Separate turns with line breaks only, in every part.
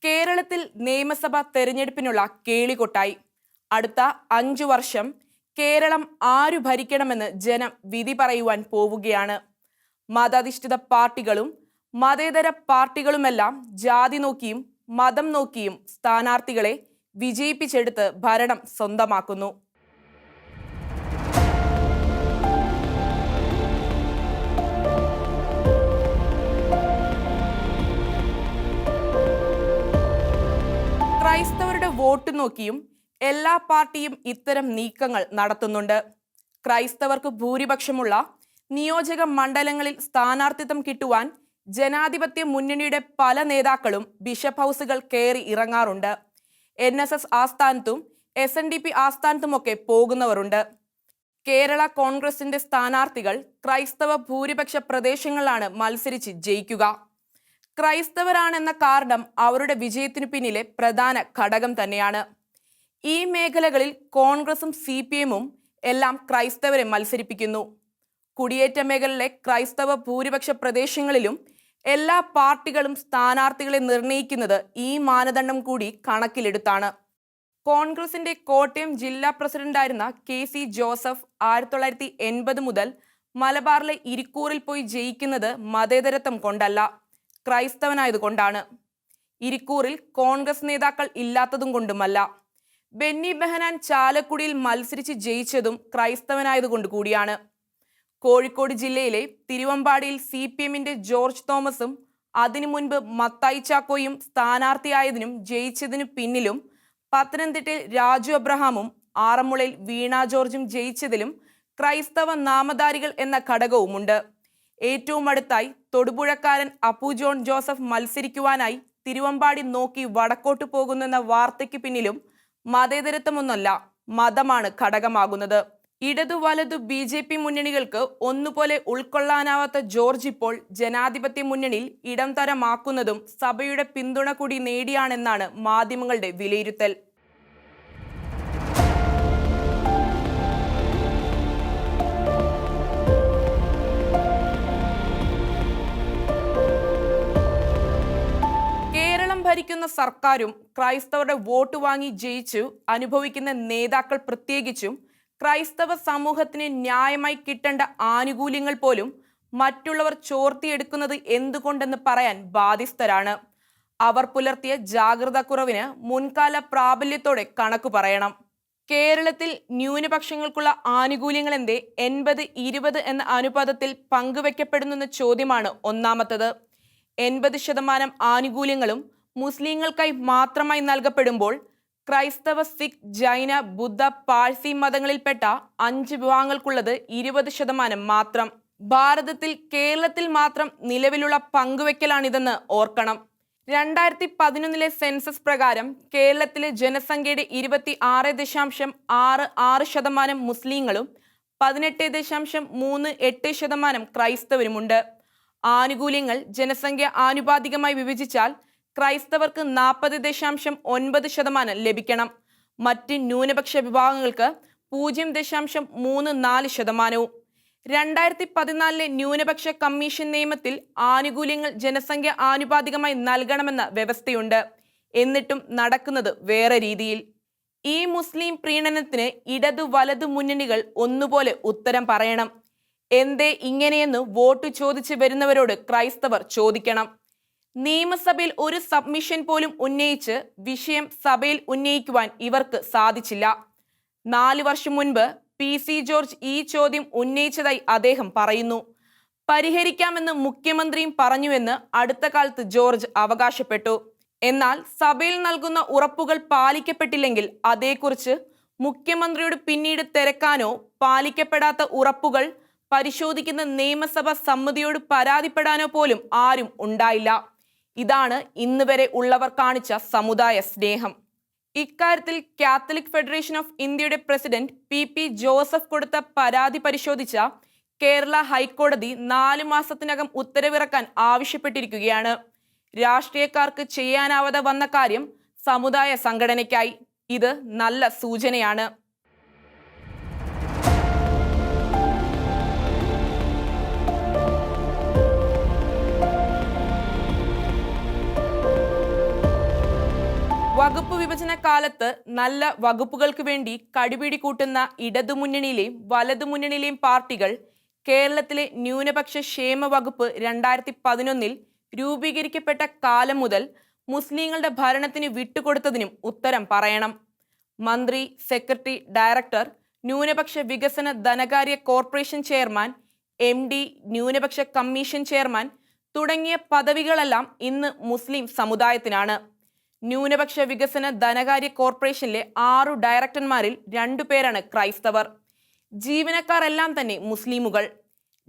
കേരളത്തിൽ നിയമസഭാ തെരഞ്ഞെടുപ്പിനുള്ള കേളികൊട്ടായി. അടുത്ത 5 വർഷം കേരളം ആരു ഭരിക്കണമെന്ന് ജനം വിധി പറയുവാൻ പോവുകയാണ്. മതാധിഷ്ഠിത പാർട്ടികളും മതേതര പാർട്ടികളുമെല്ലാം ജാതി നോക്കിയും മതം നോക്കിയും സ്ഥാനാർത്ഥികളെ വിജയിപ്പിച്ചെടുത്ത് ഭരണം സ്വന്തമാക്കുന്നു. ക്രൈസ്തവരുടെ വോട്ട് നോക്കിയും എല്ലാ പാർട്ടിയും ഇത്തരം നീക്കങ്ങൾ നടത്തുന്നുണ്ട്. ക്രൈസ്തവർക്ക് ഭൂരിപക്ഷമുള്ള നിയോജക മണ്ഡലങ്ങളിൽ സ്ഥാനാർത്ഥിത്വം കിട്ടുവാൻ ജനാധിപത്യ മുന്നണിയുടെ പല നേതാക്കളും ബിഷപ്പ് ഹൗസുകൾ കയറി ഇറങ്ങാറുണ്ട്. NSS ആസ്ഥാനത്തും SNDP ആസ്ഥാനത്തുമൊക്കെ പോകുന്നവരുണ്ട്. കേരള കോൺഗ്രസിന്റെ സ്ഥാനാർത്ഥികൾ ക്രൈസ്തവ ഭൂരിപക്ഷ പ്രദേശങ്ങളിലാണ് മത്സരിച്ച് ജയിക്കുക. ക്രൈസ്തവരാണെന്ന കാരണം അവരുടെ വിജയത്തിനു പിന്നിലെ പ്രധാന ഘടകം തന്നെയാണ്. ഈ മേഖലകളിൽ കോൺഗ്രസും CPM-ഉം എല്ലാം ക്രൈസ്തവരെ മത്സരിപ്പിക്കുന്നു. കുടിയേറ്റ മേഖലയിലെ ക്രൈസ്തവ ഭൂരിപക്ഷ പ്രദേശങ്ങളിലും എല്ലാ പാർട്ടികളും സ്ഥാനാർത്ഥികളെ നിർണയിക്കുന്നത് ഈ മാനദണ്ഡം കൂടി കണക്കിലെടുത്താണ്. കോൺഗ്രസിന്റെ കോട്ടയം ജില്ലാ പ്രസിഡന്റായിരുന്ന KC ജോസഫ് 1980 മുതൽ മലബാറിലെ ഇരിക്കൂറിൽ പോയി ജയിക്കുന്നത് മതേതരത്വം കൊണ്ടല്ല, ക്രൈസ്തവനായതുകൊണ്ടാണ്. ഇരിക്കൂറിൽ കോൺഗ്രസ് നേതാക്കൾ ഇല്ലാത്തതും കൊണ്ടുമല്ല. ബെന്നി ബെഹനാൻ ചാലക്കുടിയിൽ മത്സരിച്ച് ജയിച്ചതും ക്രൈസ്തവനായതുകൊണ്ട് കൂടിയാണ്. കോഴിക്കോട് ജില്ലയിലെ തിരുവമ്പാടിയിൽ CPM-ന്റെ ജോർജ് തോമസും അതിനു മുൻപ് മത്തായി ചാക്കോയും സ്ഥാനാർത്ഥിയായതിനും ജയിച്ചതിനു പിന്നിലും പത്തനംതിട്ടയിൽ രാജു അബ്രഹാമും ആറന്മുളയിൽ വീണ ജോർജും ജയിച്ചതിലും ക്രൈസ്തവ നാമധാരികൾ എന്ന ഘടകവുമുണ്ട്. ഏറ്റവും അടുത്തായി തൊടുപുഴക്കാരൻ അപ്പു ജോൺ ജോസഫ് മത്സരിക്കുവാനായി തിരുവമ്പാടി നോക്കി വടക്കോട്ട് പോകുന്നെന്ന വാർത്തയ്ക്ക് പിന്നിലും മതേതരത്വമൊന്നല്ല, മതമാണ് ഘടകമാകുന്നത്. ഇടതു വലതു BJP മുന്നണികൾക്ക് ഒന്നുപോലെ ഉൾക്കൊള്ളാനാവാത്ത ജോർജ് ഇപ്പോൾ ജനാധിപത്യ മുന്നണിയിൽ ഇടം തരമാക്കുന്നതും സഭയുടെ പിന്തുണ കൂടി നേടിയാണെന്നാണ് മാധ്യമങ്ങളുടെ വിലയിരുത്തൽ. കേരളം ഭരിക്കുന്ന സർക്കാരും ക്രൈസ്തവരുടെ വോട്ട് വാങ്ങി ജയിച്ചു അനുഭവിക്കുന്ന നേതാക്കൾ പ്രത്യേകിച്ചും ക്രൈസ്തവ സമൂഹത്തിന് ന്യായമായി കിട്ടേണ്ട ആനുകൂല്യങ്ങൾ പോലും മറ്റുള്ളവർ ചോർത്തിയെടുക്കുന്നത് എന്തുകൊണ്ടെന്ന് പറയാൻ ബാധ്യസ്ഥരാണ്. അവർ പുലർത്തിയ ജാഗ്രതാ കുറവിന് മുൻകാല പ്രാബല്യത്തോടെ കണക്കു പറയണം. കേരളത്തിൽ ന്യൂനപക്ഷങ്ങൾക്കുള്ള ആനുകൂല്യങ്ങൾ എന്തേ 80-20 എന്ന അനുപാതത്തിൽ പങ്കുവെക്കപ്പെടുന്നെന്ന ചോദ്യമാണ് ഒന്നാമത്തത്. 80% ആനുകൂല്യങ്ങളും മുസ്ലിങ്ങൾക്കായി മാത്രമായി നൽകപ്പെടുമ്പോൾ ക്രൈസ്തവ, സിഖ്, ജൈന, ബുദ്ധ, പാഴ്സി മതങ്ങളിൽപ്പെട്ട 5 വിഭാഗങ്ങൾക്കുള്ളത് 20% മാത്രം. ഭാരതത്തിൽ കേരളത്തിൽ മാത്രം നിലവിലുള്ള പങ്കുവെക്കലാണിതെന്ന് ഓർക്കണം. 2011 സെൻസസ് പ്രകാരം കേരളത്തിലെ ജനസംഖ്യയുടെ 26.66% മുസ്ലിങ്ങളും 18.38% ക്രൈസ്തവരുമുണ്ട്. ആനുകൂല്യങ്ങൾ ജനസംഖ്യ ആനുപാതികമായി വിഭജിച്ചാൽ ക്രൈസ്തവർക്ക് 40.9% ലഭിക്കണം. മറ്റ് ന്യൂനപക്ഷ വിഭാഗങ്ങൾക്ക് 0.34%. 2014 ന്യൂനപക്ഷ കമ്മീഷൻ നിയമത്തിൽ ആനുകൂല്യങ്ങൾ ജനസംഖ്യ ആനുപാതികമായി നൽകണമെന്ന വ്യവസ്ഥയുണ്ട്. എന്നിട്ടും നടക്കുന്നത് വേറെ രീതിയിൽ. ഈ മുസ്ലിം പ്രീണനത്തിന് ഇടതു വലതു മുന്നണികൾ ഒന്നുപോലെ ഉത്തരം പറയണം. എന്തേ ഇങ്ങനെയെന്ന് വോട്ട് ചോദിച്ച് വരുന്നവരോട് ക്രൈസ്തവർ ചോദിക്കണം. നിയമസഭയിൽ ഒരു സബ്മിഷൻ പോലും ഉന്നയിച്ച് വിഷയം സഭയിൽ ഉന്നയിക്കുവാൻ ഇവർക്ക് സാധിച്ചില്ല. 4 വർഷം മുൻപ് PC ജോർജ് ഈ ചോദ്യം ഉന്നയിച്ചതായി അദ്ദേഹം പറയുന്നു. പരിഹരിക്കാമെന്ന് മുഖ്യമന്ത്രിയും പറഞ്ഞുവെന്ന് അടുത്ത കാലത്ത് ജോർജ് അവകാശപ്പെട്ടു. എന്നാൽ സഭയിൽ നൽകുന്ന ഉറപ്പുകൾ പാലിക്കപ്പെട്ടില്ലെങ്കിൽ അതേക്കുറിച്ച് മുഖ്യമന്ത്രിയോട് പിന്നീട് തിരക്കാനോ പാലിക്കപ്പെടാത്ത ഉറപ്പുകൾ പരിശോധിക്കുന്ന നിയമസഭാ സമിതിയോട് പരാതിപ്പെടാനോ പോലും ആരും ഉണ്ടായില്ല. ഇതാണ് ഇന്ന് വരെ ഉള്ളവർ കാണിച്ച സമുദായ സ്നേഹം. ഇക്കാര്യത്തിൽ കാത്തലിക് ഫെഡറേഷൻ ഓഫ് ഇന്ത്യയുടെ പ്രസിഡന്റ് PP ജോസഫ് കൊടുത്ത പരാതി പരിശോധിച്ച കേരള ഹൈക്കോടതി 4 മാസത്തിനകം ഉത്തരവിറക്കാൻ ആവശ്യപ്പെട്ടിരിക്കുകയാണ്. രാഷ്ട്രീയക്കാർക്ക് ചെയ്യാനാവാതെ വന്ന കാര്യം സമുദായ സംഘടനയ്ക്കായി. ഇത് നല്ല സൂചനയാണ്. വിഭജന കാലത്ത് നല്ല വകുപ്പുകൾക്ക് വേണ്ടി കടിപിടി കൂട്ടുന്ന ഇടതുമുന്നണിയിലെയും വലതുമുന്നണിയിലെയും പാർട്ടികൾ കേരളത്തിലെ ന്യൂനപക്ഷ ക്ഷേമ വകുപ്പ് 2011 രൂപീകരിക്കപ്പെട്ട കാലം മുതൽ മുസ്ലിങ്ങളുടെ ഭരണത്തിന് വിട്ടുകൊടുത്തതിനും ഉത്തരം പറയണം. മന്ത്രി, സെക്രട്ടറി, ഡയറക്ടർ, ന്യൂനപക്ഷ വികസന ധനകാര്യ കോർപ്പറേഷൻ ചെയർമാൻ, MD, ന്യൂനപക്ഷ കമ്മീഷൻ ചെയർമാൻ തുടങ്ങിയ പദവികളെല്ലാം ഇന്ന് മുസ്ലിം സമുദായത്തിനാണ്. ന്യൂനപക്ഷ വികസന ധനകാര്യ കോർപ്പറേഷനിലെ 6 ഡയറക്ടർമാരിൽ 2 പേരാണ് ക്രൈസ്തവർ. ജീവനക്കാർ എല്ലാം തന്നെ മുസ്ലിമുകൾ.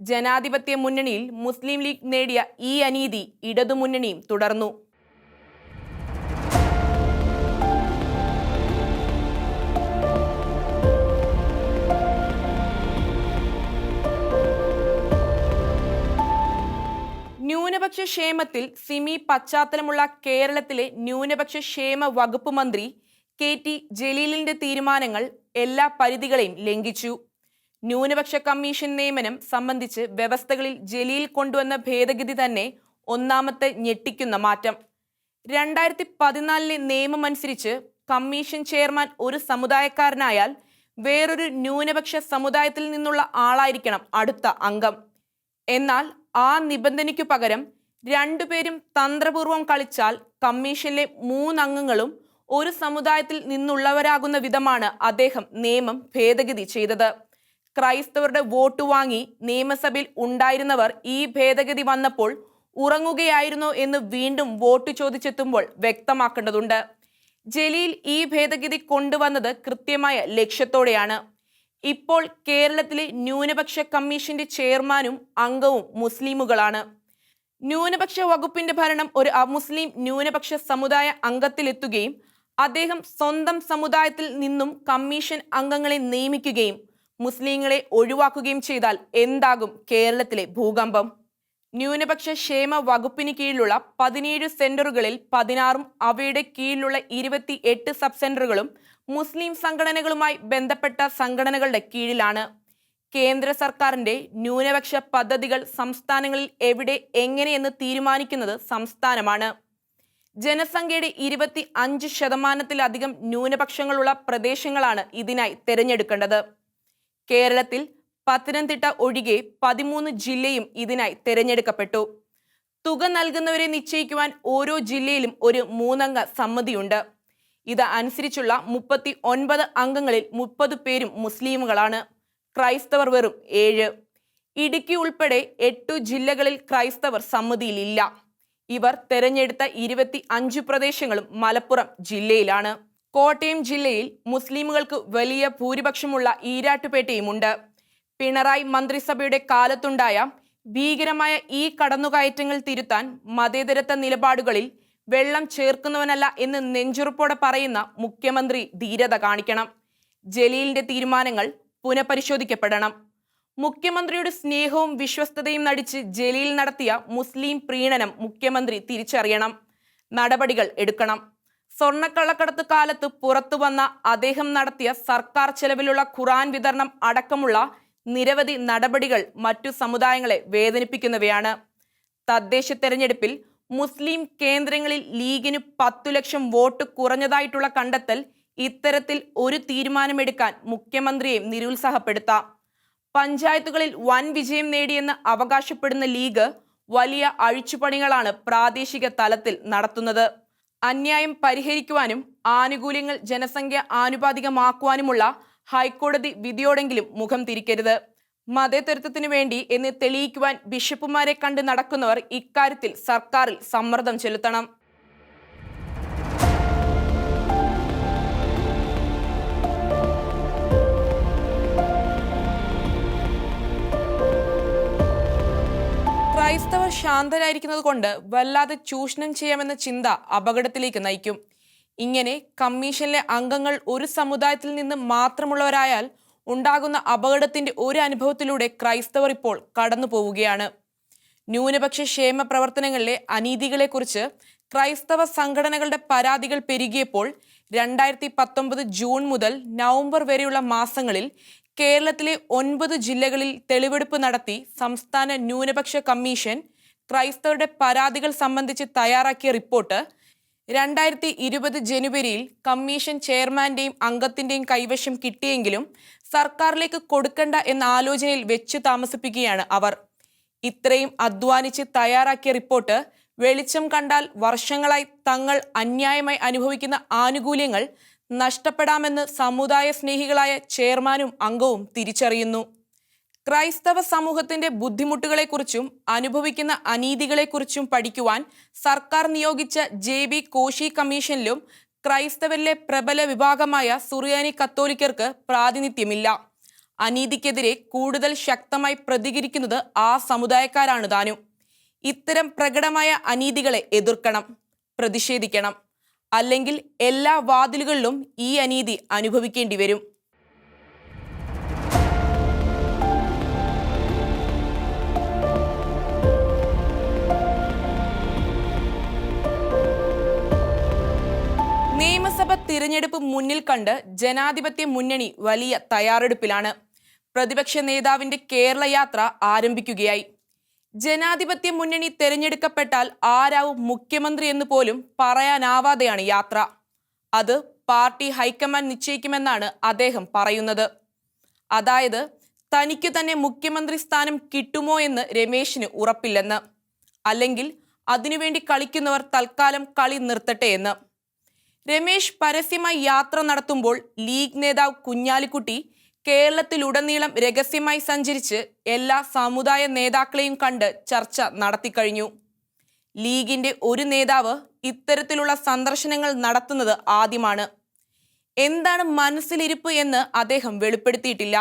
ജനാധിപത്യ മുന്നണിയിൽ മുസ്ലിം ലീഗ് നേടിയ ഈ അനീതി ഇടതുമുന്നണിയും തുടർന്നു. ന്യൂനപക്ഷ ക്ഷേമത്തിൽ സിമി പശ്ചാത്തലമുള്ള കേരളത്തിലെ ന്യൂനപക്ഷ ക്ഷേമ വകുപ്പ് മന്ത്രി KT ജലീലിന്റെ തീരുമാനങ്ങൾ എല്ലാ പരിധികളെയും ലംഘിച്ചു. ന്യൂനപക്ഷ കമ്മീഷൻ നിയമനം സംബന്ധിച്ച് വ്യവസ്ഥകളിൽ ജലീൽ കൊണ്ടുവന്ന ഭേദഗതി തന്നെ ഒന്നാമത്തെ ഞെട്ടിക്കുന്ന മാറ്റം. 2014 നിയമമനുസരിച്ച് കമ്മീഷൻ ചെയർമാൻ ഒരു സമുദായക്കാരനായാൽ വേറൊരു ന്യൂനപക്ഷ സമുദായത്തിൽ നിന്നുള്ള ആളായിരിക്കണം അടുത്ത അംഗം. എന്നാൽ ആ നിബന്ധനയ്ക്കു പകരം 2 പേരും തന്ത്രപൂർവം കളിച്ചാൽ കമ്മീഷനിലെ 3 അംഗങ്ങളും ഒരു സമുദായത്തിൽ നിന്നുള്ളവരാകുന്ന വിധമാണ് അദ്ദേഹം നിയമം ഭേദഗതി ചെയ്തത്. ക്രൈസ്തവരുടെ വോട്ട് വാങ്ങി നിയമസഭയിൽ ഉണ്ടായിരുന്നവർ ഈ ഭേദഗതി വന്നപ്പോൾ ഉറങ്ങുകയായിരുന്നോ എന്ന് വീണ്ടും വോട്ട് ചോദിച്ചെത്തുമ്പോൾ വ്യക്തമാക്കേണ്ടതുണ്ട്. ജലീൽ ഈ ഭേദഗതി കൊണ്ടുവന്നത് കൃത്യമായ ലക്ഷ്യത്തോടെയാണ്. ഇപ്പോൾ കേരളത്തിലെ ന്യൂനപക്ഷ കമ്മീഷന്റെ ചെയർമാനും അംഗവും മുസ്ലിമുകളാണ്. ന്യൂനപക്ഷ വകുപ്പിന്റെ ഭരണം ഒരു അമുസ്ലിം ന്യൂനപക്ഷ സമുദായ അംഗത്തിലെത്തുകയും അദ്ദേഹം സ്വന്തം സമുദായത്തിൽ നിന്നും കമ്മീഷൻ അംഗങ്ങളെ നിയമിക്കുകയും മുസ്ലിങ്ങളെ ഒഴിവാക്കുകയും ചെയ്താൽ എന്താകും കേരളത്തിലെ ഭൂകമ്പം? ന്യൂനപക്ഷ ക്ഷേമ വകുപ്പിന് കീഴിലുള്ള 17 സെന്ററുകളിൽ 16ഉം അവയുടെ കീഴിലുള്ള 28 സബ് സെന്ററുകളും മുസ്ലിം സംഘടനകളുമായി ബന്ധപ്പെട്ട സംഘടനകളുടെ കീഴിലാണ്. കേന്ദ്ര സർക്കാരിന്റെ ന്യൂനപക്ഷ പദ്ധതികൾ സംസ്ഥാനങ്ങളിൽ എവിടെ എങ്ങനെയെന്ന് തീരുമാനിക്കുന്നത് സംസ്ഥാനമാണ്. ജനസംഖ്യയുടെ 25%-ലധികം ന്യൂനപക്ഷങ്ങളുള്ള പ്രദേശങ്ങളാണ് ഇതിനായി തിരഞ്ഞെടുക്കേണ്ടത്. കേരളത്തിൽ പത്തനംതിട്ട ഒഴികെ 13 ജില്ലയും ഇതിനായി തിരഞ്ഞെടുക്കപ്പെട്ടു. തുക നൽകുന്നവരെ നിശ്ചയിക്കുവാൻ ഓരോ ജില്ലയിലും ഒരു 3 അംഗ സമിതിയുണ്ട്. ഇത് അനുസരിച്ചുള്ള 39 അംഗങ്ങളിൽ 30 പേരും മുസ്ലിമുകളാണ്. ക്രൈസ്തവർ വെറും 7. ഇടുക്കി ഉൾപ്പെടെ 8 ജില്ലകളിൽ ക്രൈസ്തവർ സമിതിയിലില്ല. ഇവർ തെരഞ്ഞെടുത്ത 25 പ്രദേശങ്ങളും മലപ്പുറം ജില്ലയിലാണ്. കോട്ടയം ജില്ലയിൽ മുസ്ലിമുകൾക്ക് വലിയ ഭൂരിപക്ഷമുള്ള ഈരാട്ടുപേട്ടയുമുണ്ട്. പിണറായി മന്ത്രിസഭയുടെ കാലത്തുണ്ടായ ഭീകരമായ ഈ കടന്നുകയറ്റങ്ങൾ തിരുത്താൻ മതേതരത്വ നിലപാടുകളിൽ വെള്ളം ചേർക്കുന്നവനല്ല എന്ന് നെഞ്ചുറപ്പോടെ പറയുന്ന മുഖ്യമന്ത്രി ധീരത കാണിക്കണം. ജലീലിന്റെ തീരുമാനങ്ങൾ പുനഃപരിശോധിക്കപ്പെടണം. മുഖ്യമന്ത്രിയുടെ സ്നേഹവും വിശ്വസ്തതയും നടിച്ച് ജലീൽ നടത്തിയ മുസ്ലിം പ്രീണനം മുഖ്യമന്ത്രി തിരിച്ചറിയണം. നടപടികൾ എടുക്കണം. സ്വർണ്ണക്കള്ളക്കടത്ത് കാലത്ത് പുറത്തു വന്ന അദ്ദേഹം നടത്തിയ സർക്കാർ ചെലവിലുള്ള ഖുർആൻ വിതരണം അടക്കമുള്ള നിരവധി നടപടികൾ മറ്റു സമുദായങ്ങളെ വേദനിപ്പിക്കുന്നവയാണ്. തദ്ദേശ തെരഞ്ഞെടുപ്പിൽ മുസ്ലിം കേന്ദ്രങ്ങളിൽ ലീഗിന് 10 ലക്ഷം വോട്ട് കുറഞ്ഞതായിട്ടുള്ള കണ്ടെത്തൽ ഇത്തരത്തിൽ ഒരു തീരുമാനമെടുക്കാൻ മുഖ്യമന്ത്രിയെ നിരുത്സാഹപ്പെടുത്താം. പഞ്ചായത്തുകളിൽ വൻ വിജയം നേടിയെന്ന് അവകാശപ്പെടുന്ന ലീഗ് വലിയ അഴിച്ചുപണികളാണ് പ്രാദേശിക തലത്തിൽ നടത്തുന്നത്. അന്യായം പരിഹരിക്കുവാനും ആനുകൂല്യങ്ങൾ ജനസംഖ്യ ആനുപാതികമാക്കുവാനുമുള്ള ഹൈക്കോടതി വിധിയോടെങ്കിലും മുഖം തിരിക്കരുത്. മതേതരത്വത്തിനു വേണ്ടി എന്ന് തെളിയിക്കുവാൻ ബിഷപ്പുമാരെ കണ്ട് നടക്കുന്നവർ ഇക്കാര്യത്തിൽ സർക്കാരിൽ സമ്മർദ്ദം ചെലുത്തണം. ക്രൈസ്തവർ ശാന്തരായിരിക്കുന്നത് കൊണ്ട് വല്ലാതെ ചൂഷണം ചെയ്യാമെന്ന ചിന്ത അപകടത്തിലേക്ക് നയിക്കും. ഇങ്ങനെ കമ്മീഷനിലെ അംഗങ്ങൾ ഒരു സമുദായത്തിൽ നിന്ന് മാത്രമുള്ളവരായാൽ ഉണ്ടാകുന്ന അപകടത്തിന്റെ ഒരു അനുഭവത്തിലൂടെ ക്രൈസ്തവർ ഇപ്പോൾ കടന്നു പോവുകയാണ്. ന്യൂനപക്ഷ ക്ഷേമ പ്രവർത്തനങ്ങളിലെ അനീതികളെക്കുറിച്ച് ക്രൈസ്തവ സംഘടനകളുടെ പരാതികൾ പെരുകിയപ്പോൾ 2019 ജൂൺ മുതൽ നവംബർ വരെയുള്ള മാസങ്ങളിൽ കേരളത്തിലെ 9 ജില്ലകളിൽ തെളിവെടുപ്പ് നടത്തി സംസ്ഥാന ന്യൂനപക്ഷ കമ്മീഷൻ ക്രൈസ്തവരുടെ പരാതികൾ സംബന്ധിച്ച് തയ്യാറാക്കിയ റിപ്പോർട്ട് 2020 ജനുവരിയിൽ കമ്മീഷൻ ചെയർമാന്റെയും അംഗത്തിന്റെയും കൈവശം കിട്ടിയെങ്കിലും സർക്കാരിലേക്ക് കൊടുക്കണ്ട എന്ന ആലോചനയിൽ വെച്ചു താമസിപ്പിക്കുകയാണ് അവർ. ഇത്രയും അധ്വാനിച്ച് തയ്യാറാക്കിയ റിപ്പോർട്ട് വെളിച്ചം കണ്ടാൽ വർഷങ്ങളായി തങ്ങൾ അന്യായമായി അനുഭവിക്കുന്ന ആനുകൂല്യങ്ങൾ നഷ്ടപ്പെടാമെന്ന് സമുദായ സ്നേഹികളായ ചെയർമാനും അംഗവും തിരിച്ചറിയുന്നു. ക്രൈസ്തവ സമൂഹത്തിന്റെ ബുദ്ധിമുട്ടുകളെക്കുറിച്ചും അനുഭവിക്കുന്ന അനീതികളെക്കുറിച്ചും പഠിക്കുവാൻ സർക്കാർ നിയോഗിച്ച JB കോശി കമ്മീഷനിലും ക്രൈസ്തവരിലെ പ്രബല വിഭാഗമായ സുറിയാനി കത്തോലിക്കർക്ക് പ്രാതിനിധ്യമില്ല. അനീതിക്കെതിരെ കൂടുതൽ ശക്തമായി പ്രതികരിക്കുന്നത് ആ സമുദായക്കാരാണ് താനും. ഇത്തരം പ്രകടമായ അനീതികളെ എതിർക്കണം, പ്രതിഷേധിക്കണം. അല്ലെങ്കിൽ എല്ലാ വാതിലുകളിലും ഈ അനീതി അനുഭവിക്കേണ്ടി വരും. നിയമസഭ തിരഞ്ഞെടുപ്പ് മുന്നിൽ കണ്ട് ജനാധിപത്യ മുന്നണി വലിയ തയ്യാറെടുപ്പിലാണ്. പ്രതിപക്ഷ നേതാവിന്റെ കേരള യാത്ര ആരംഭിക്കുകയായി. ജനാധിപത്യ മുന്നണി തിരഞ്ഞെടുക്കപ്പെട്ടാൽ ആരാവും മുഖ്യമന്ത്രി എന്ന് പോലും പറയാനാവാതെയാണ് യാത്ര. അത് പാർട്ടി ഹൈക്കമാൻഡ് നിശ്ചയിക്കുമെന്നാണ് അദ്ദേഹം പറയുന്നത്. അതായത് തനിക്ക് തന്നെ മുഖ്യമന്ത്രി സ്ഥാനം കിട്ടുമോ എന്ന് രമേശിന് ഉറപ്പില്ലെന്ന്, അല്ലെങ്കിൽ അതിനുവേണ്ടി കളിക്കുന്നവർ തൽക്കാലം കളി നിർത്തട്ടെ എന്ന്. രമേശ് പരസ്യമായി യാത്ര നടത്തുമ്പോൾ ലീഗ് നേതാവ് കുഞ്ഞാലിക്കുട്ടി കേരളത്തിലുടനീളം രഹസ്യമായി സഞ്ചരിച്ച് എല്ലാ സമുദായ നേതാക്കളെയും കണ്ട് ചർച്ച നടത്തിക്കഴിഞ്ഞു. ലീഗിന്റെ ഒരു നേതാവ് ഇത്തരത്തിലുള്ള സന്ദർശനങ്ങൾ നടത്തുന്നത് ആദ്യമാണ്. എന്താണ് മനസ്സിലിരിപ്പ് എന്ന് അദ്ദേഹം വെളിപ്പെടുത്തിയിട്ടില്ല.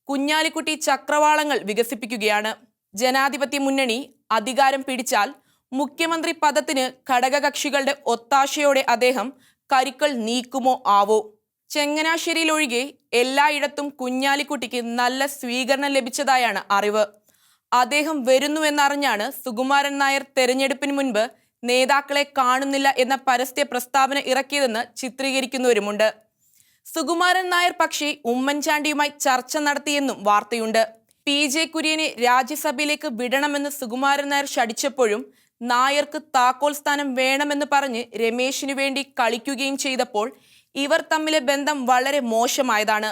കുഞ്ഞാലിക്കുട്ടി ചക്രവാളങ്ങൾ വികസിപ്പിക്കുകയാണ്. ജനാധിപത്യ മുന്നണി അധികാരം പിടിച്ചാൽ മുഖ്യമന്ത്രി പദത്തിന് ഘടകകക്ഷികളുടെ ഒത്താശയോടെ അദ്ദേഹം കരുക്കൾ നീക്കുമോ ആവോ. ചങ്ങനാശ്ശേരിയിലൊഴികെ എല്ലായിടത്തും കുഞ്ഞാലിക്കുട്ടിക്ക് നല്ല സ്വീകരണം ലഭിച്ചതായാണ് അറിവ്. അദ്ദേഹം വരുന്നുവെന്നറിഞ്ഞാണ് സുകുമാരൻ നായർ തെരഞ്ഞെടുപ്പിന് മുൻപ് നേതാക്കളെ കാണുന്നില്ല എന്ന പരസ്യ പ്രസ്താവന ഇറക്കിയതെന്ന് ചിത്രീകരിക്കുന്നവരുമുണ്ട്. സുകുമാരൻ നായർ പക്ഷേ ഉമ്മൻചാണ്ടിയുമായി ചർച്ച നടത്തിയെന്നും വാർത്തയുണ്ട്. PJ കുര്യനെ രാജ്യസഭയിലേക്ക് വിടണമെന്ന് സുകുമാരൻ നായർ ശഠിച്ചപ്പോഴും നായർക്ക് താക്കോൽ സ്ഥാനം വേണമെന്ന് പറഞ്ഞ് രമേശിനു വേണ്ടി കളിക്കുകയും ചെയ്തപ്പോൾ ഇവർ തമ്മിലെ ബന്ധം വളരെ മോശമായതാണ്.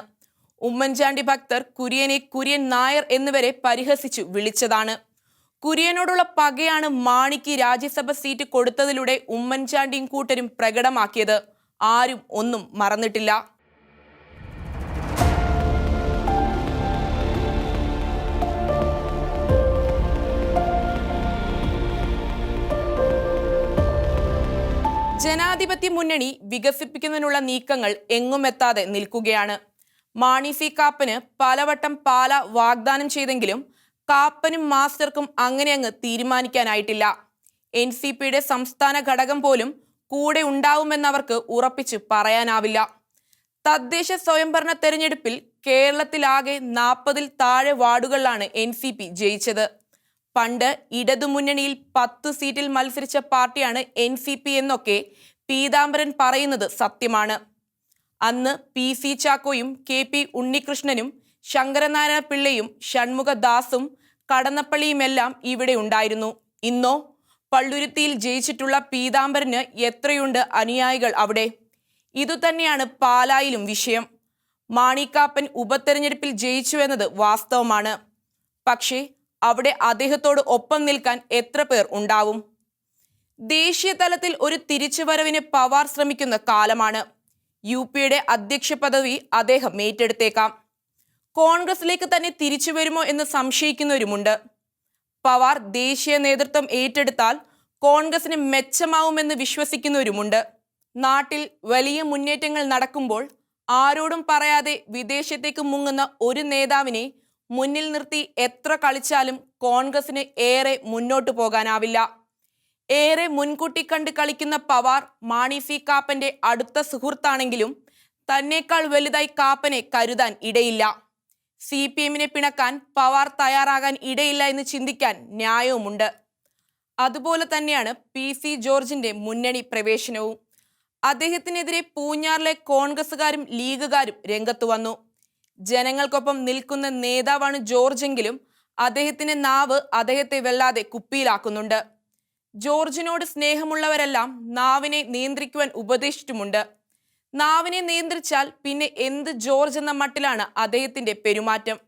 ഉമ്മൻചാണ്ടി ഭക്തർ കുര്യനെ കുര്യൻ നായർ എന്നിവരെ പരിഹസിച്ചു വിളിച്ചതാണ്. കുര്യനോടുള്ള പകയാണ് മാണിക്ക് രാജ്യസഭ സീറ്റ് കൊടുത്തതിലൂടെ ഉമ്മൻചാണ്ടിയും കൂട്ടരും പ്രകടമാക്കിയത്. ആരും ഒന്നും മറന്നിട്ടില്ല. ജനാധിപത്യ മുന്നണി വികസിപ്പിക്കുന്നതിനുള്ള നീക്കങ്ങൾ എങ്ങുമെത്താതെ നിൽക്കുകയാണ്. മാണി സി കാപ്പന് പലവട്ടം പാല വാഗ്ദാനം ചെയ്തെങ്കിലും കാപ്പനും മാസ്റ്റർക്കും അങ്ങനെ അങ്ങ് തീരുമാനിക്കാനായിട്ടില്ല. NCPയുടെ സംസ്ഥാന ഘടകം പോലും കൂടെ ഉണ്ടാവുമെന്നവർക്ക് ഉറപ്പിച്ച് പറയാനാവില്ല. തദ്ദേശ സ്വയംഭരണ തെരഞ്ഞെടുപ്പിൽ കേരളത്തിലാകെ 40-ൽ താഴെ വാർഡുകളിലാണ് NCP ജയിച്ചത്. പണ്ട് ഇടതുമുന്നണിയിൽ 10 സീറ്റിൽ മത്സരിച്ച പാർട്ടിയാണ് NCP എന്നൊക്കെ പീതാംബരൻ പറയുന്നത് സത്യമാണ്. അന്ന് PC ചാക്കോയും KP ഉണ്ണികൃഷ്ണനും ശങ്കരനാരായണ പിള്ളയും ഷൺമുഖദാസും കടന്നപ്പള്ളിയുമെല്ലാം ഇവിടെ ഉണ്ടായിരുന്നു. ഇന്നോ പള്ളുരുത്തിയിൽ ജയിച്ചിട്ടുള്ള പീതാംബരന് എത്രയുണ്ട് അനുയായികൾ അവിടെ. ഇതുതന്നെയാണ് പാലായിലും വിഷയം. മാണിക്കാപ്പൻ ഉപതെരഞ്ഞെടുപ്പിൽ ജയിച്ചുവെന്നത് വാസ്തവമാണ്. പക്ഷേ അവിടെ അദ്ദേഹത്തോട് ഒപ്പം നിൽക്കാൻ എത്ര പേർ ഉണ്ടാവും? ദേശീയ തലത്തിൽ ഒരു തിരിച്ചുവരവിന് പവാർ ശ്രമിക്കുന്ന കാലമാണ്. UPയുടെ അധ്യക്ഷ പദവി അദ്ദേഹം ഏറ്റെടുത്തേക്കാം. കോൺഗ്രസിലേക്ക് തന്നെ തിരിച്ചു വരുമോ എന്ന് സംശയിക്കുന്നവരുമുണ്ട്. പവാർ ദേശീയ നേതൃത്വം ഏറ്റെടുത്താൽ കോൺഗ്രസിന് മെച്ചമാവുമെന്ന് വിശ്വസിക്കുന്നവരുമുണ്ട്. നാട്ടിൽ വലിയ മുന്നേറ്റങ്ങൾ നടക്കുമ്പോൾ ആരോടും പറയാതെ വിദേശത്തേക്ക് മുങ്ങുന്ന ഒരു നേതാവിനെ മുന്നിൽ നിർത്തി എത്ര കളിച്ചാലും കോൺഗ്രസിന് ഏറെ മുന്നോട്ടു പോകാനാവില്ല. ഏറെ മുൻകൂട്ടി കണ്ട് കളിക്കുന്ന പവാർ മാണി സി കാപ്പന്റെ അടുത്ത സുഹൃത്താണെങ്കിലും തന്നേക്കാൾ വലുതായി കാപ്പനെ കരുതാൻ ഇടയില്ല. CPMനെ പിണക്കാൻ പവാർ തയ്യാറാകാൻ ഇടയില്ല എന്ന് ചിന്തിക്കാൻ ന്യായവുമുണ്ട്. അതുപോലെ തന്നെയാണ് PC ജോർജിന്റെ മുന്നണി പ്രവേശനവും. അദ്ദേഹത്തിനെതിരെ പൂഞ്ഞാറിലെ കോൺഗ്രസുകാരും ലീഗുകാരും രംഗത്തു വന്നു. ജനങ്ങൾക്കൊപ്പം നിൽക്കുന്ന നേതാവാണ് ജോർജെങ്കിലും അദ്ദേഹത്തിന്റെ നാവ് അദ്ദേഹത്തെ വല്ലാതെ കുപ്പിയിലാക്കുന്നുണ്ട്. ജോർജിനോട് സ്നേഹമുള്ളവരെല്ലാം നാവിനെ നിയന്ത്രിക്കുവാൻ ഉപദേശിച്ചിട്ടുമുണ്ട്. നാവിനെ നിയന്ത്രിച്ചാൽ പിന്നെ എന്ത് ജോർജ് എന്ന മട്ടിലാണ് അദ്ദേഹത്തിന്റെ പെരുമാറ്റം.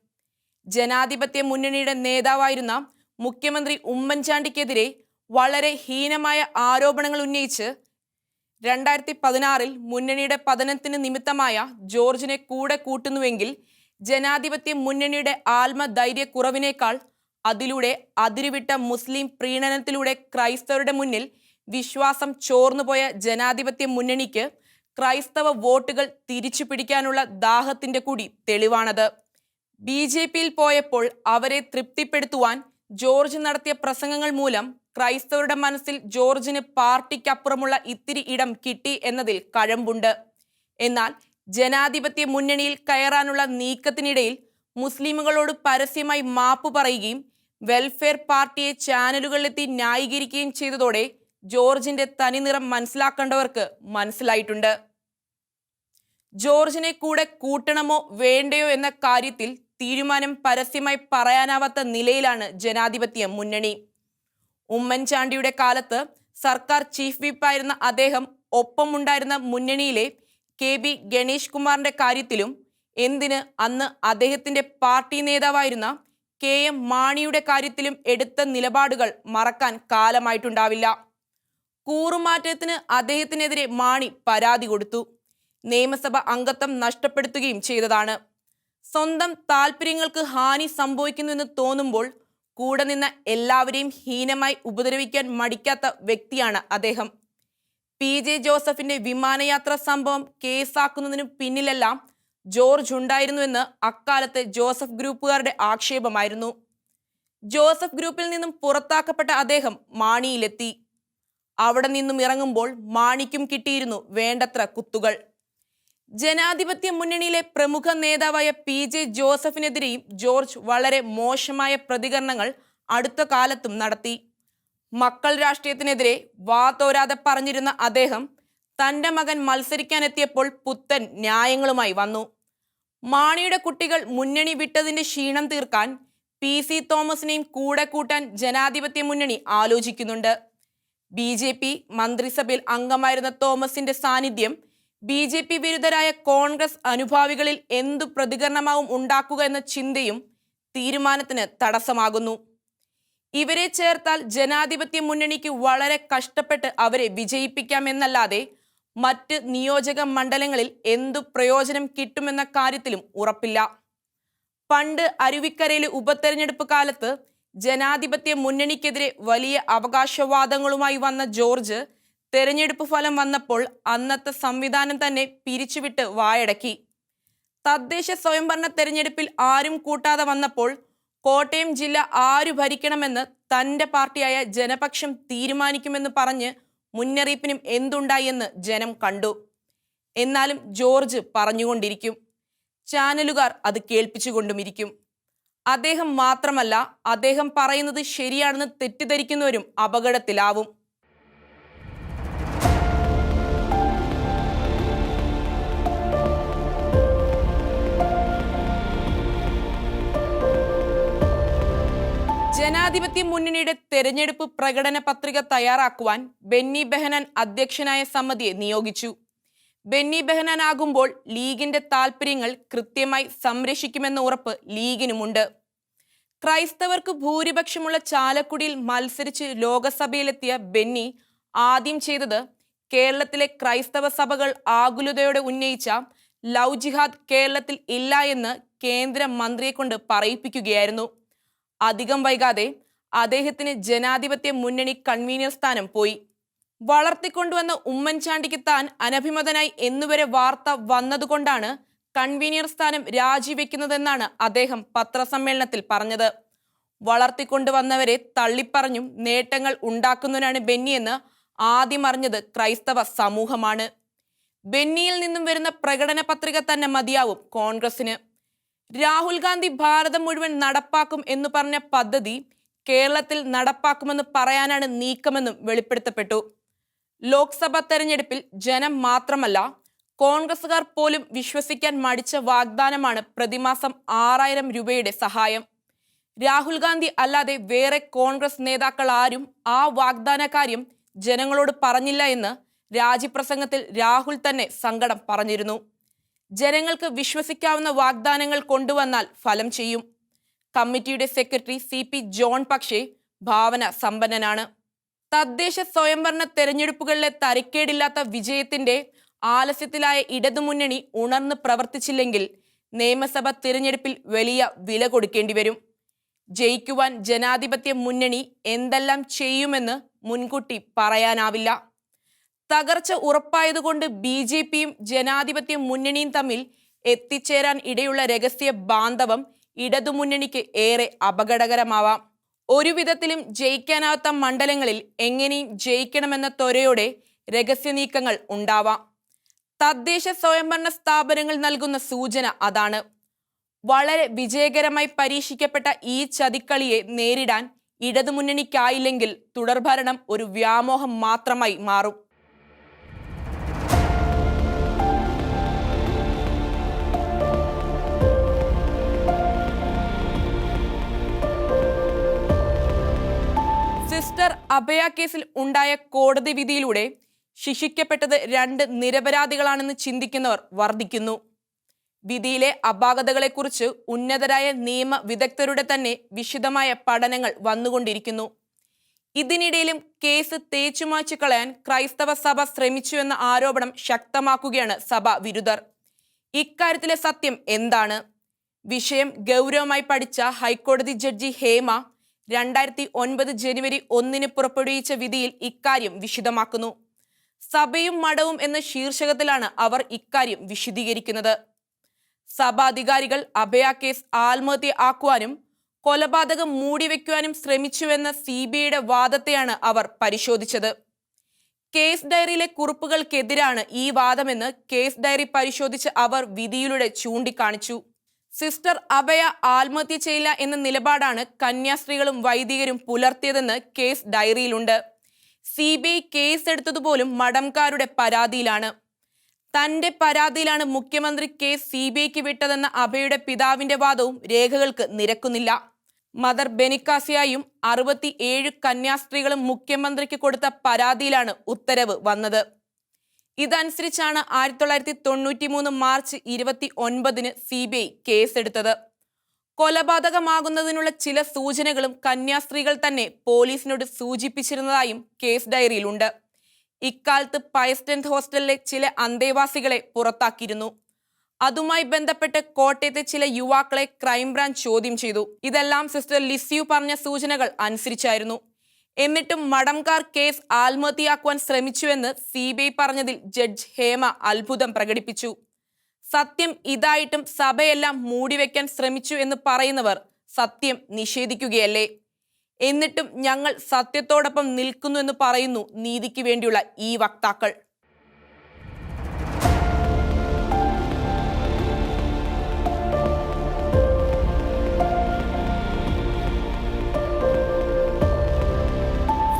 ജനാധിപത്യ മുന്നണിയുടെ നേതാവായിരുന്ന മുഖ്യമന്ത്രി ഉമ്മൻചാണ്ടിക്കെതിരെ വളരെ ഹീനമായ ആരോപണങ്ങൾ ഉന്നയിച്ച് 2016 മുന്നണിയുടെ പതനത്തിന് നിമിത്തമായ ജോർജിനെ കൂടെ കൂട്ടുന്നുവെങ്കിൽ ജനാധിപത്യ മുന്നണിയുടെ ആത്മധൈര്യക്കുറവിനേക്കാൾ അതിലൂടെ അതിരുവിട്ട മുസ്ലിം പ്രീണനത്തിലൂടെ ക്രൈസ്തവരുടെ മുന്നിൽ വിശ്വാസം ചോർന്നുപോയ ജനാധിപത്യ മുന്നണിക്ക് ക്രൈസ്തവ വോട്ടുകൾ തിരിച്ചു പിടിക്കാനുള്ള ദാഹത്തിന്റെ കൂടി തെളിവാണത്. BJPയിൽ പോയപ്പോൾ അവരെ തൃപ്തിപ്പെടുത്തുവാൻ ജോർജ് നടത്തിയ പ്രസംഗങ്ങൾ മൂലം ക്രൈസ്തവരുടെ മനസ്സിൽ ജോർജിന് പാർട്ടിക്കപ്പുറമുള്ള ഇത്തിരി ഇടം കിട്ടി എന്നതിൽ കഴമ്പുണ്ട്. എന്നാൽ ജനാധിപത്യ മുന്നണിയിൽ കയറാനുള്ള നീക്കത്തിനിടയിൽ മുസ്ലിമുകളോട് പരസ്യമായി മാപ്പ് പറയുകയും വെൽഫെയർ പാർട്ടിയെ ചാനലുകളിലെത്തി ന്യായീകരിക്കുകയും ചെയ്തതോടെ ജോർജിന്റെ തനിനിറം മനസ്സിലാക്കേണ്ടവർക്ക് മനസ്സിലായിട്ടുണ്ട്. ജോർജിനെ കൂടെ കൂട്ടണമോ വേണ്ടയോ എന്ന കാര്യത്തിൽ തീരുമാനം പരസ്യമായി പറയാനാവാത്ത നിലയിലാണ് ജനാധിപത്യ മുന്നണി. ഉമ്മൻചാണ്ടിയുടെ കാലത്ത് സർക്കാർ ചീഫ് വിപ്പായിരുന്ന അദ്ദേഹം ഒപ്പമുണ്ടായിരുന്ന മുന്നണിയിലെ KB ഗണേഷ് കുമാറിന്റെ കാര്യത്തിലും എന്തിന് അന്ന് അദ്ദേഹത്തിന്റെ പാർട്ടി നേതാവായിരുന്ന KM മാണിയുടെ കാര്യത്തിലും എടുത്ത നിലപാടുകൾ മറക്കാൻ കാലമായിട്ടുണ്ടാവില്ല. കൂറുമാറ്റത്തിന് അദ്ദേഹത്തിനെതിരെ മാണി പരാതി കൊടുത്തു. നിയമസഭ അംഗത്വം നഷ്ടപ്പെടുത്തുകയും ചെയ്തതാണ്. സ്വന്തം താല്പര്യങ്ങൾക്ക് ഹാനി സംഭവിക്കുന്നുവെന്ന് തോന്നുമ്പോൾ കൂടെ നിന്ന എല്ലാവരെയും ഹീനമായി ഉപദ്രവിക്കാൻ മടിക്കാത്ത വ്യക്തിയാണ് അദ്ദേഹം. PJ ജോസഫിന്റെ വിമാനയാത്രാ സംഭവം കേസാക്കുന്നതിനു പിന്നിലെല്ലാം ജോർജ് ഉണ്ടായിരുന്നുവെന്ന് അക്കാലത്തെ ജോസഫ് ഗ്രൂപ്പുകാരുടെ ആക്ഷേപമായിരുന്നു. ജോസഫ് ഗ്രൂപ്പിൽ നിന്നും പുറത്താക്കപ്പെട്ട അദ്ദേഹം മാണിയിലെത്തി. അവിടെ നിന്നും ഇറങ്ങുമ്പോൾ മാണിക്കും കിട്ടിയിരുന്നു വേണ്ടത്ര കുത്തുകൾ. ജനാധിപത്യ മുന്നണിയിലെ പ്രമുഖ നേതാവായ PJ ജോസഫിനെതിരെയും ജോർജ് വളരെ മോശമായ പ്രതികരണങ്ങൾ അടുത്ത കാലത്തും നടത്തി. മക്കൾ രാഷ്ട്രീയത്തിനെതിരെ വാതോരാതെ പറഞ്ഞിരുന്ന അദ്ദേഹം തന്റെ മകൻ മത്സരിക്കാനെത്തിയപ്പോൾ പുത്തൻ ന്യായങ്ങളുമായി വന്നു. മാണിയുടെ കുട്ടികൾ മുന്നണി വിട്ടതിന്റെ ക്ഷീണം തീർക്കാൻ PC തോമസിനെയും കൂടെ കൂട്ടാൻ ജനാധിപത്യ മുന്നണി ആലോചിക്കുന്നുണ്ട്. BJP മന്ത്രിസഭയിൽ അംഗമായിരുന്ന തോമസിന്റെ സാന്നിധ്യം BJP വിരുദ്ധരായ കോൺഗ്രസ് അനുഭാവികളിൽ എന്തു പ്രതികരണമാവും ഉണ്ടാക്കുക എന്ന ചിന്തയും തീരുമാനത്തിന് തടസ്സമാകുന്നു. ഇവരെ ചേർത്താൽ ജനാധിപത്യ മുന്നണിക്ക് വളരെ കഷ്ടപ്പെട്ട് അവരെ വിജയിപ്പിക്കാമെന്നല്ലാതെ മറ്റ് നിയോജക മണ്ഡലങ്ങളിൽ എന്തു പ്രയോജനം കിട്ടുമെന്ന കാര്യത്തിലും ഉറപ്പില്ല. പണ്ട് അരുവിക്കരയിലെ ഉപതെരഞ്ഞെടുപ്പ് കാലത്ത് ജനാധിപത്യ മുന്നണിക്കെതിരെ വലിയ അവകാശവാദങ്ങളുമായി വന്ന ജോർജ് തെരഞ്ഞെടുപ്പ് ഫലം വന്നപ്പോൾ അന്നത്തെ സംവിധാനം തന്നെ പിരിച്ചുവിട്ട് വായടക്കി. തദ്ദേശ സ്വയംഭരണ തെരഞ്ഞെടുപ്പിൽ ആരും കൂട്ടാതെ വന്നപ്പോൾ കോട്ടയം ജില്ല ആരു ഭരിക്കണമെന്ന് തന്റെ പാർട്ടിയായ ജനപക്ഷം തീരുമാനിക്കുമെന്ന് പറഞ്ഞ് മുന്നറിയിപ്പിനും എന്തുണ്ടായി എന്ന് ജനം കണ്ടു. എന്നാലും ജോർജ് പറഞ്ഞുകൊണ്ടിരിക്കും. ചാനലുകാർ അത് കേൾപ്പിച്ചുകൊണ്ടുമിരിക്കും. അദ്ദേഹം മാത്രമല്ല, അദ്ദേഹം പറയുന്നത് ശരിയാണെന്ന് തെറ്റിദ്ധരിക്കുന്നവരും അപകടത്തിലാവും. ജനാധിപത്യ മുന്നണിയുടെ തെരഞ്ഞെടുപ്പ് പ്രകടന പത്രിക തയ്യാറാക്കുവാൻ ബെന്നി ബെഹനാൻ അധ്യക്ഷനായ സമിതിയെ നിയോഗിച്ചു. ബെന്നി ബെഹനാൻ ആകുമ്പോൾ ലീഗിന്റെ താൽപര്യങ്ങൾ കൃത്യമായി സംരക്ഷിക്കുമെന്ന ഉറപ്പ് ലീഗിനുമുണ്ട്. ക്രൈസ്തവർക്ക് ഭൂരിപക്ഷമുള്ള ചാലക്കുടിയിൽ മത്സരിച്ച് ലോകസഭയിലെത്തിയ ബെന്നി ആദ്യം ചെയ്തത് കേരളത്തിലെ ക്രൈസ്തവ സഭകൾ ആകുലതയോടെ ഉന്നയിച്ച ലവ് ജിഹാദ് കേരളത്തിൽ ഇല്ല എന്ന് കേന്ദ്ര മന്ത്രിയെ കൊണ്ട് പറയിപ്പിക്കുകയായിരുന്നു. അധികം വൈകാതെ അദ്ദേഹത്തിന് ജനാധിപത്യ മുന്നണി കൺവീനർ സ്ഥാനം പോയി. വളർത്തിക്കൊണ്ടുവന്ന ഉമ്മൻചാണ്ടിക്ക് താൻ അനഭിമതനായി എന്നുവരെ വാർത്ത വന്നതുകൊണ്ടാണ് കൺവീനർ സ്ഥാനം രാജിവെക്കുന്നതെന്നാണ് അദ്ദേഹം പത്രസമ്മേളനത്തിൽ പറഞ്ഞത്. വളർത്തിക്കൊണ്ടുവന്നവരെ തള്ളിപ്പറഞ്ഞും നേട്ടങ്ങൾ ഉണ്ടാക്കുന്നവനാണ് ബെന്നിയെന്ന് ആദ്യം അറിഞ്ഞത് ക്രൈസ്തവ സമൂഹമാണ്. ബെന്നിയിൽ നിന്നും വരുന്ന പ്രകടന പത്രിക തന്നെ മതിയാവും കോൺഗ്രസിന്. രാഹുൽ ഗാന്ധി ഭാരതം മുഴുവൻ നടപ്പാക്കും എന്ന് പറഞ്ഞ പദ്ധതി കേരളത്തിൽ നടപ്പാക്കുമെന്ന് പറയാനാണ് നീക്കമെന്നും വെളിപ്പെടുത്തപ്പെട്ടു. ലോക്സഭാ തെരഞ്ഞെടുപ്പിൽ ജനം മാത്രമല്ല കോൺഗ്രസുകാർ പോലും വിശ്വസിക്കാൻ മടിച്ച വാഗ്ദാനമാണ് പ്രതിമാസം 6000 രൂപയുടെ സഹായം. രാഹുൽ ഗാന്ധി അല്ലാതെ വേറെ കോൺഗ്രസ് നേതാക്കൾ ആരും ആ വാഗ്ദാന കാര്യം ജനങ്ങളോട് പറഞ്ഞില്ല എന്ന് രാജിപ്രസംഗത്തിൽ രാഹുൽ തന്നെ സങ്കടം പറഞ്ഞിരുന്നു. ജനങ്ങൾക്ക് വിശ്വസിക്കാവുന്ന വാഗ്ദാനങ്ങൾ കൊണ്ടുവന്നാൽ ഫലം ചെയ്യും. കമ്മിറ്റിയുടെ സെക്രട്ടറി CP ജോൺ പക്ഷേ ഭാവന സമ്പന്നനാണ്. തദ്ദേശ സ്വയംഭരണ തെരഞ്ഞെടുപ്പുകളിലെ തരക്കേടില്ലാത്ത വിജയത്തിന്റെ ആലസ്യത്തിലായ ഇടതുമുന്നണി ഉണർന്ന് പ്രവർത്തിച്ചില്ലെങ്കിൽ നിയമസഭ തിരഞ്ഞെടുപ്പിൽ വലിയ വില കൊടുക്കേണ്ടി വരും. ജയിക്കുവാൻ ജനാധിപത്യ മുന്നണി എന്തെല്ലാം ചെയ്യുമെന്ന് മുൻകൂട്ടി പറയാനാവില്ല. തകർച്ച ഉറപ്പായതുകൊണ്ട് BJPയും ജനാധിപത്യ മുന്നണിയും തമ്മിൽ എത്തിച്ചേരാൻ ഇടയുള്ള രഹസ്യ ബാന്ധവം ഇടതുമുന്നണിക്ക് ഏറെ അപകടകരമാവാം. ഒരു വിധത്തിലും ജയിക്കാനാവാത്ത മണ്ഡലങ്ങളിൽ എങ്ങനെയും ജയിക്കണമെന്ന ത്വരയോടെ രഹസ്യ നീക്കങ്ങൾ ഉണ്ടാവാം. തദ്ദേശ സ്വയംഭരണ സ്ഥാപനങ്ങൾ നൽകുന്ന സൂചന അതാണ്. വളരെ വിജയകരമായി പരീക്ഷിക്കപ്പെട്ട ഈ ചതിക്കളിയെ നേരിടാൻ ഇടതുമുന്നണിക്കായില്ലെങ്കിൽ തുടർഭരണം ഒരു വ്യാമോഹം മാത്രമായി മാറും. സിസ്റ്റർ അഭയ കേസിൽ ഉണ്ടായ കോടതി വിധിയിലൂടെ ശിക്ഷിക്കപ്പെട്ടത് 2 നിരപരാധികളാണെന്ന് ചിന്തിക്കുന്നവർ വർദ്ധിക്കുന്നു. വിധിയിലെ അപാകതകളെക്കുറിച്ച് ഉന്നതരായ നിയമ വിദഗ്ധരുടെ തന്നെ വിശദമായ പഠനങ്ങൾ വന്നുകൊണ്ടിരിക്കുന്നു. ഇതിനിടയിലും കേസ് തേച്ചുമാച്ചു കളയാൻ ക്രൈസ്തവ സഭ ശ്രമിച്ചുവെന്ന ആരോപണം ശക്തമാക്കുകയാണ് സഭാ വിരുദ്ധർ. ഇക്കാര്യത്തിലെ സത്യം എന്താണ്? വിഷയം ഗൗരവമായി പഠിച്ച ഹൈക്കോടതി ജഡ്ജി ഹേമ 2009 ജനുവരി 1 പുറപ്പെടുവിച്ച വിധിയിൽ ഇക്കാര്യം വിശദമാക്കുന്നു. സഭയും മഠവും എന്ന ശീർഷകത്തിലാണ് അവർ ഇക്കാര്യം വിശദീകരിക്കുന്നത്. സഭാധികാരികൾ അഭയ കേസ് ആത്മഹത്യ ആക്കുവാനും കൊലപാതകം മൂടിവെക്കുവാനും ശ്രമിച്ചുവെന്ന CBIയുടെ വാദത്തെയാണ് അവർ പരിശോധിച്ചത്. കേസ് ഡയറിയിലെ കുറിപ്പുകൾക്കെതിരാണ് ഈ വാദമെന്ന് കേസ് ഡയറി പരിശോധിച്ച് അവർ വിധിയിലൂടെ ചൂണ്ടിക്കാണിച്ചു. സിസ്റ്റർ അഭയ ആത്മഹത്യ ചെയ്യില്ല എന്ന നിലപാടാണ് കന്യാസ്ത്രീകളും വൈദികരും പുലർത്തിയതെന്ന് കേസ് ഡയറിയിലുണ്ട്. CBI കേസെടുത്തതുപോലും മഠംകാരുടെ പരാതിയിലാണ്. തന്റെ പരാതിയിലാണ് മുഖ്യമന്ത്രി കേസ് CBIക്ക് വിട്ടതെന്ന അഭയുടെ പിതാവിന്റെ വാദവും രേഖകൾക്ക് നിരക്കുന്നില്ല. മദർ ബെനിക്കാസിയായും 67 കന്യാസ്ത്രീകളും മുഖ്യമന്ത്രിക്ക് കൊടുത്ത പരാതിയിലാണ് ഉത്തരവ് വന്നത്. ഇതനുസരിച്ചാണ് 1993 മാർച്ച് 29 CBI കേസെടുത്തത്. കൊലപാതകമാകുന്നതിനുള്ള ചില സൂചനകളും കന്യാസ്ത്രീകൾ തന്നെ പോലീസിനോട് സൂചിപ്പിച്ചിരുന്നതായും കേസ് ഡയറിയിലുണ്ട്. ഇക്കാലത്ത് പയസ്റ്റന്റ് ഹോസ്റ്റലിലെ ചില അന്തേവാസികളെ പുറത്താക്കിയിരുന്നു. അതുമായി ബന്ധപ്പെട്ട് കോട്ടയത്തെ ചില യുവാക്കളെ ക്രൈംബ്രാഞ്ച് ചോദ്യം ചെയ്തു. ഇതെല്ലാം സിസ്റ്റർ ലിസ്യു പറഞ്ഞ സൂചനകൾ അനുസരിച്ചായിരുന്നു. എന്നിട്ടും മഠംകാർ കേസ് ആത്മഹത്യയാക്കുവാൻ ശ്രമിച്ചുവെന്ന് CBI പറഞ്ഞതിൽ ജഡ്ജ് ഹേമ അത്ഭുതം പ്രകടിപ്പിച്ചു. സത്യം ഇതായിട്ടും സഭയെല്ലാം മൂടിവെക്കാൻ ശ്രമിച്ചു എന്ന് പറയുന്നവർ സത്യം നിഷേധിക്കുകയല്ലേ? എന്നിട്ടും ഞങ്ങൾ സത്യത്തോടൊപ്പം നിൽക്കുന്നു എന്ന് പറയുന്നു നീതിക്ക് വേണ്ടിയുള്ള ഈ വക്താക്കൾ.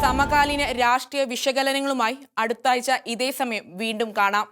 സമകാലീന രാഷ്ട്രീയ വിശകലനങ്ങളുമായി അടുത്താഴ്ച ഇതേ സമയം വീണ്ടും കാണാം.